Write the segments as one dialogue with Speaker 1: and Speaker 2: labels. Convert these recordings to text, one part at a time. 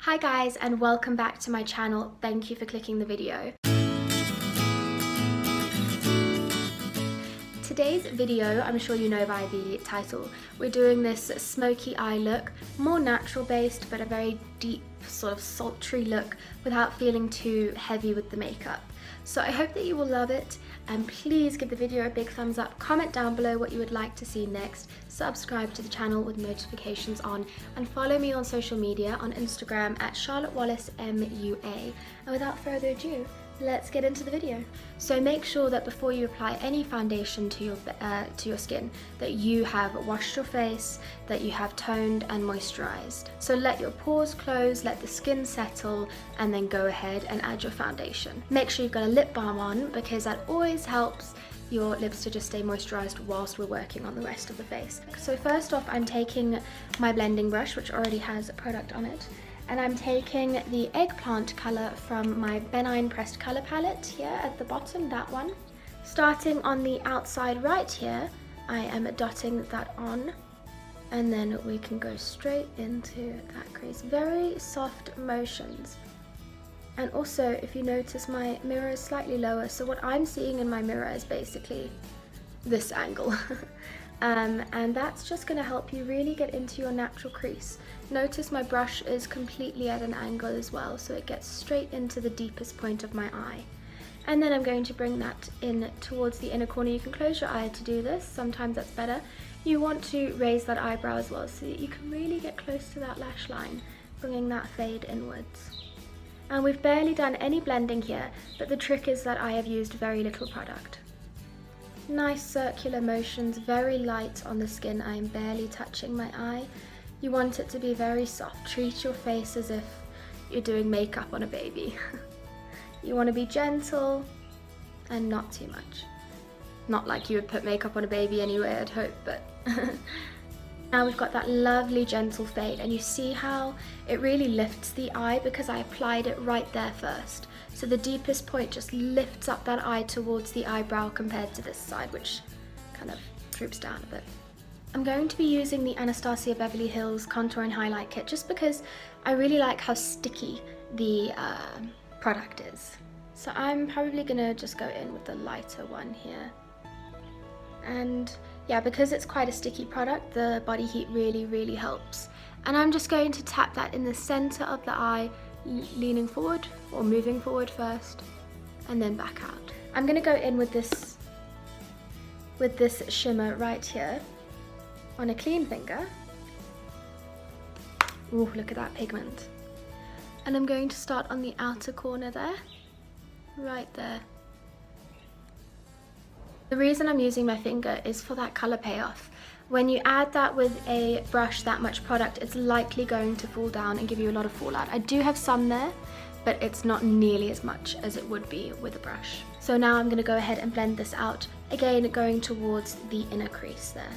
Speaker 1: Hi guys, and welcome back to my channel. Thank you for clicking the video. Today's video, I'm sure you know by the title, we're doing this smoky eye look, more natural based but a very deep sort of sultry look without feeling too heavy with the makeup. So I hope that you will love it, and please give the video a big thumbs up, comment down below what you would like to see next, subscribe to the channel with notifications on, and follow me on social media on Instagram at CharlotteWallaceMUA. And without further ado, let's get into the video. So make sure that before you apply any foundation to your skin, that you have washed your face, that you have toned and moisturized. So let your pores close, let the skin settle, and then go ahead and add your foundation. Make sure you've got a lip balm on, because that always helps your lips to just stay moisturized whilst we're working on the rest of the face. So first off, I'm taking my blending brush, which already has a product on it, and I'm taking the eggplant colour from my Benign Pressed Colour palette here at the bottom, that one. Starting on the outside right here, I am dotting that on, and then we can go straight into that crease. Very soft motions. And also, if you notice, my mirror is slightly lower, so what I'm seeing in my mirror is basically this angle. And that's just going to help you really get into your natural crease. Notice my brush is completely at an angle as well, so it gets straight into the deepest point of my eye. And then I'm going to bring that in towards the inner corner. You can close your eye to do this, sometimes that's better. You want to raise that eyebrow as well, so that you can really get close to that lash line, bringing that fade inwards. And we've barely done any blending here, but the trick is that I have used very little product. Nice circular motions, very light on the skin. I am barely touching my eye. You want it to be very soft. Treat your face as if you're doing makeup on a baby. You want to be gentle and not too much. Not like you would put makeup on a baby anyway, I'd hope, but now we've got that lovely gentle fade, and you see how it really lifts the eye because I applied it right there first. So the deepest point just lifts up that eye towards the eyebrow compared to this side, which kind of droops down a bit. I'm going to be using the Anastasia Beverly Hills Contour and Highlight Kit just because I really like how sticky the product is. So I'm probably gonna just go in with the lighter one here. And yeah, because it's quite a sticky product, the body heat really helps. And I'm just going to tap that in the center of the eye, leaning forward or moving forward first, and then back out. I'm gonna go in with this shimmer right here on a clean finger. Ooh, look at that pigment. And I'm going to start on the outer corner there, right there. The reason I'm using my finger is for that color payoff. When you add that with a brush, that much product, it's likely going to fall down and give you a lot of fallout. I do have some there, but it's not nearly as much as it would be with a brush. So now I'm gonna go ahead and blend this out, again going towards the inner crease there.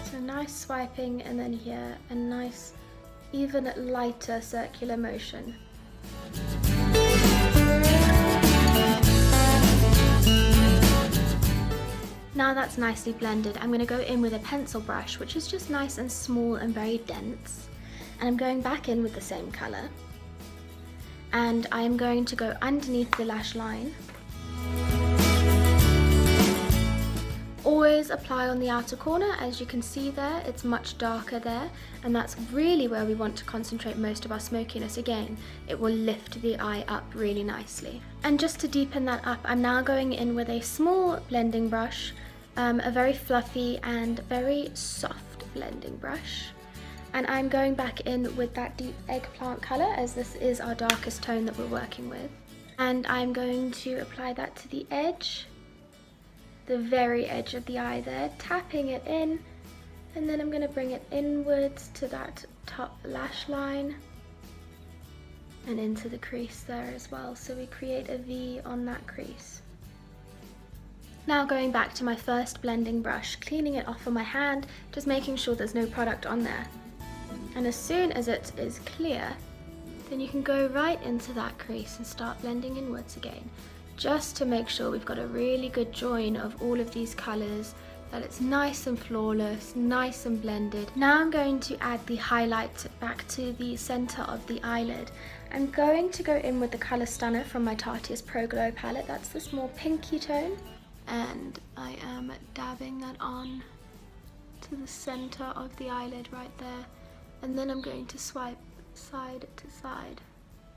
Speaker 1: So nice swiping, and then here a nice, even lighter circular motion. Now that's nicely blended, I'm going to go in with a pencil brush, which is just nice and small and very dense. And I'm going back in with the same colour. And I'm going to go underneath the lash line. Always apply on the outer corner. As you can see there, it's much darker there, and that's really where we want to concentrate most of our smokiness. Again, it will lift the eye up really nicely. And just to deepen that up, I'm now going in with a small blending brush, a very fluffy and very soft blending brush. And I'm going back in with that deep eggplant colour, as this is our darkest tone that we're working with. And I'm going to apply that to the edge, the very edge of the eye there, tapping it in, and then I'm going to bring it inwards to that top lash line and into the crease there as well, so we create a V on that crease. Now going back to my first blending brush, cleaning it off on my hand, just making sure there's no product on there. And as soon as it is clear, then you can go right into that crease and start blending inwards again, just to make sure we've got a really good join of all of these colours that it's nice and flawless, nice and blended. Now I'm going to add the highlight back to the center of the eyelid. I'm going to go in with the Colour Stunner from my Tarte's Pro Glow palette. That's this more pinky tone. And I am dabbing that on to the center of the eyelid right there. And then I'm going to swipe side to side.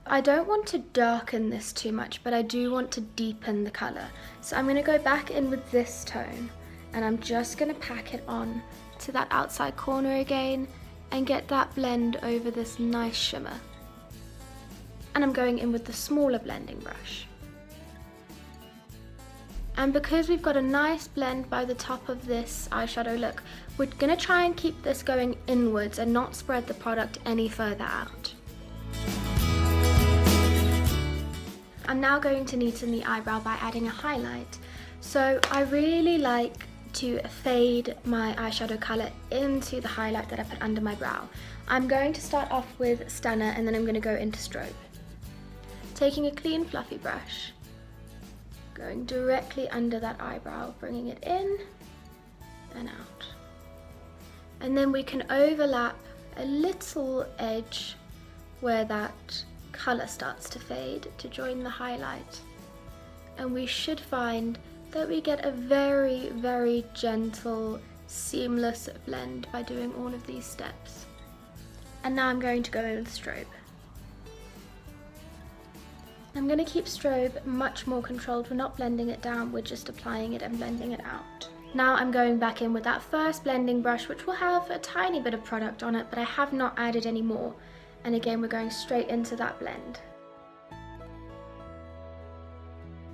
Speaker 1: I don't want to darken this too much, but I do want to deepen the color. So I'm going to go back in with this tone, and I'm just going to pack it on to that outside corner again and get that blend over this nice shimmer. And I'm going in with the smaller blending brush. And because we've got a nice blend by the top of this eyeshadow look, we're going to try and keep this going inwards and not spread the product any further out. I'm now going to neaten the eyebrow by adding a highlight. So I really like to fade my eyeshadow colour into the highlight that I put under my brow. I'm going to start off with Stunner and then I'm going to go into Strobe. Taking a clean fluffy brush, going directly under that eyebrow, bringing it in and out. And then we can overlap a little edge where that colour starts to fade to join the highlight. And we should find that we get a very, very gentle, seamless blend by doing all of these steps. And now I'm going to go in with Strobe. I'm going to keep Strobe much more controlled. We're not blending it down, we're just applying it and blending it out. Now I'm going back in with that first blending brush, which will have a tiny bit of product on it, but I have not added any more. And again, we're going straight into that blend.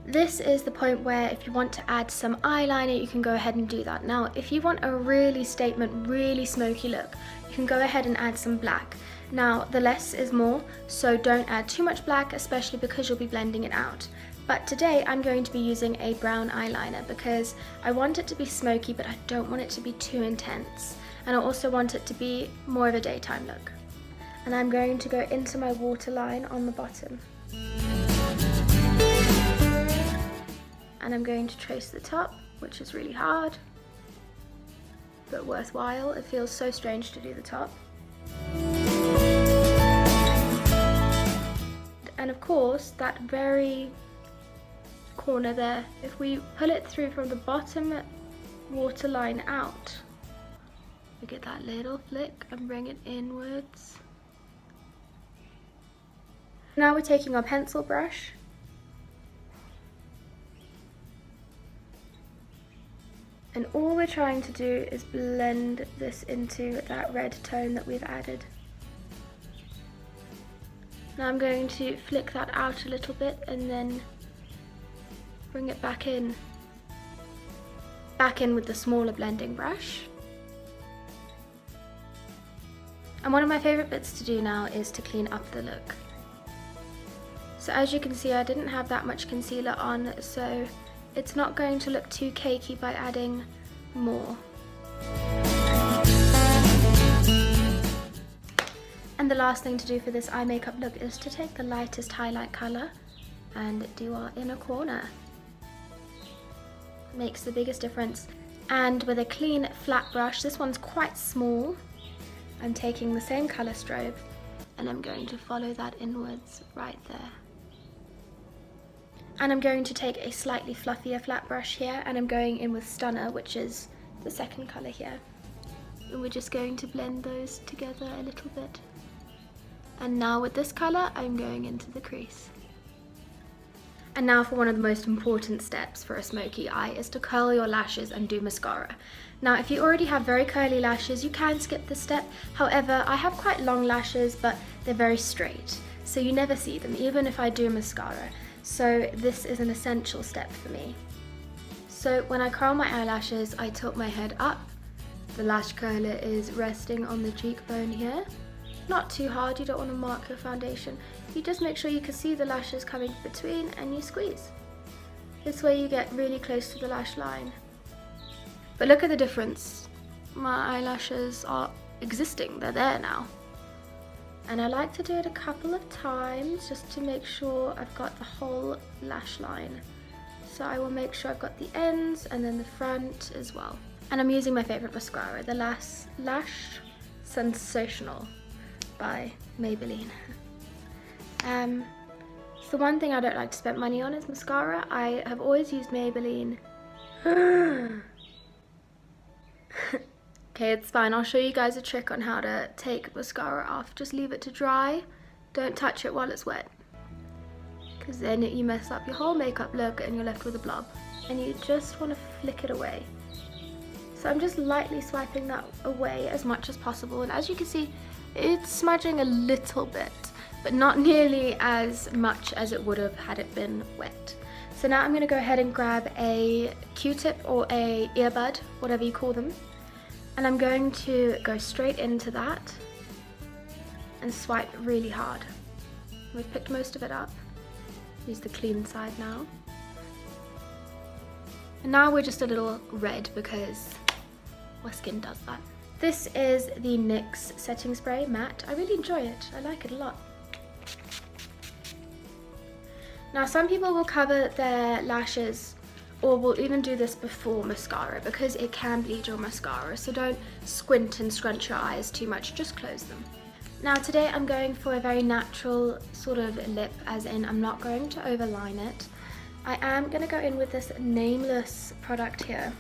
Speaker 1: This is the point where if you want to add some eyeliner, you can go ahead and do that. Now, if you want a really statement, really smoky look, you can go ahead and add some black. Now, the less is more, so don't add too much black, especially because you'll be blending it out. But today I'm going to be using a brown eyeliner because I want it to be smoky, but I don't want it to be too intense. And I also want it to be more of a daytime look. And I'm going to go into my waterline on the bottom. And I'm going to trace the top, which is really hard, but worthwhile. It feels so strange to do the top. And of course, that very corner there, if we pull it through from the bottom waterline out, we get that little flick and bring it inwards. Now we're taking our pencil brush and all we're trying to do is blend this into that red tone that we've added. Now I'm going to flick that out a little bit and then bring it back in. Back in with the smaller blending brush. And one of my favourite bits to do now is to clean up the look. So as you can see, I didn't have that much concealer on, so it's not going to look too cakey by adding more. And the last thing to do for this eye makeup look is to take the lightest highlight colour and do our inner corner. Makes the biggest difference. And with a clean flat brush, this one's quite small, I'm taking the same colour Strobe and I'm going to follow that inwards right there. And I'm going to take a slightly fluffier flat brush here and I'm going in with Stunner, which is the second colour here. And we're just going to blend those together a little bit. And now with this colour, I'm going into the crease. And now for one of the most important steps for a smoky eye is to curl your lashes and do mascara. Now if you already have very curly lashes, you can skip this step. However, I have quite long lashes, but they're very straight, so you never see them, even if I do mascara. So this is an essential step for me. So when I curl my eyelashes, I tilt my head up. The lash curler is resting on the cheekbone here. Not too hard, you don't want to mark your foundation. You just make sure you can see the lashes coming between and you squeeze. This way you get really close to the lash line. But look at the difference. My eyelashes are existing, they're there now. And I like to do it a couple of times just to make sure I've got the whole lash line. So I will make sure I've got the ends and then the front as well. And I'm using my favourite mascara, the Lash Sensational by Maybelline. It's the one thing I don't like to spend money on is mascara. I have always used Maybelline. Okay, it's fine. I'll show you guys a trick on how to take mascara off. Just leave it to dry. Don't touch it while it's wet, because then you mess up your whole makeup look and you're left with a blob. And you just want to flick it away. So I'm just lightly swiping that away as much as possible. And as you can see, it's smudging a little bit, but not nearly as much as it would have had it been wet. So now I'm going to go ahead and grab a Q-tip or a earbud, whatever you call them. And I'm going to go straight into that and swipe really hard. We've picked most of it up. Use the clean side now. And now we're just a little red because my skin does that. This is the NYX setting spray matte. I really enjoy it. I like it a lot. Now some people will cover their lashes or will even do this before mascara because it can bleed your mascara, so don't squint and scrunch your eyes too much, just close them. Now today I'm going for a very natural sort of lip, as in I'm not going to overline it. I am going to go in with this nameless product here.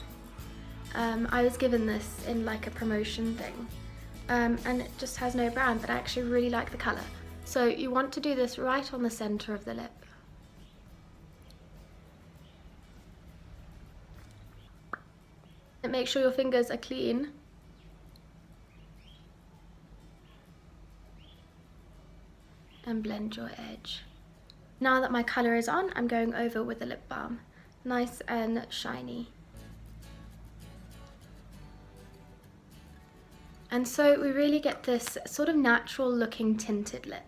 Speaker 1: I was given this in like a promotion thing, and it just has no brand, but I actually really like the colour. So you want to do this right on the centre of the lip. And make sure your fingers are clean. And blend your edge. Now that my colour is on, I'm going over with the lip balm. Nice and shiny. And so we really get this sort of natural looking tinted lip.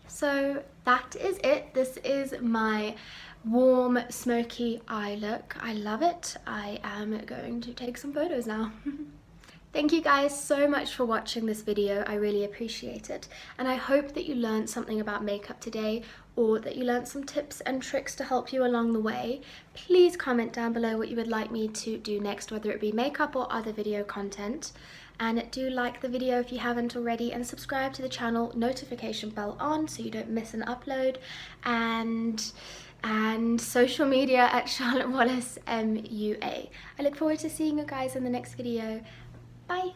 Speaker 1: So that is it. This is my warm smoky eye look. I love it. I am going to take some photos now. Thank you guys so much for watching this video. I really appreciate it. And I hope that you learned something about makeup today, or that you learned some tips and tricks to help you along the way. Please comment down below what you would like me to do next, whether it be makeup or other video content. And do like the video if you haven't already, and subscribe to the channel, notification bell on so you don't miss an upload, and social media at Charlotte Wallace MUA. I look forward to seeing you guys in the next video. Bye!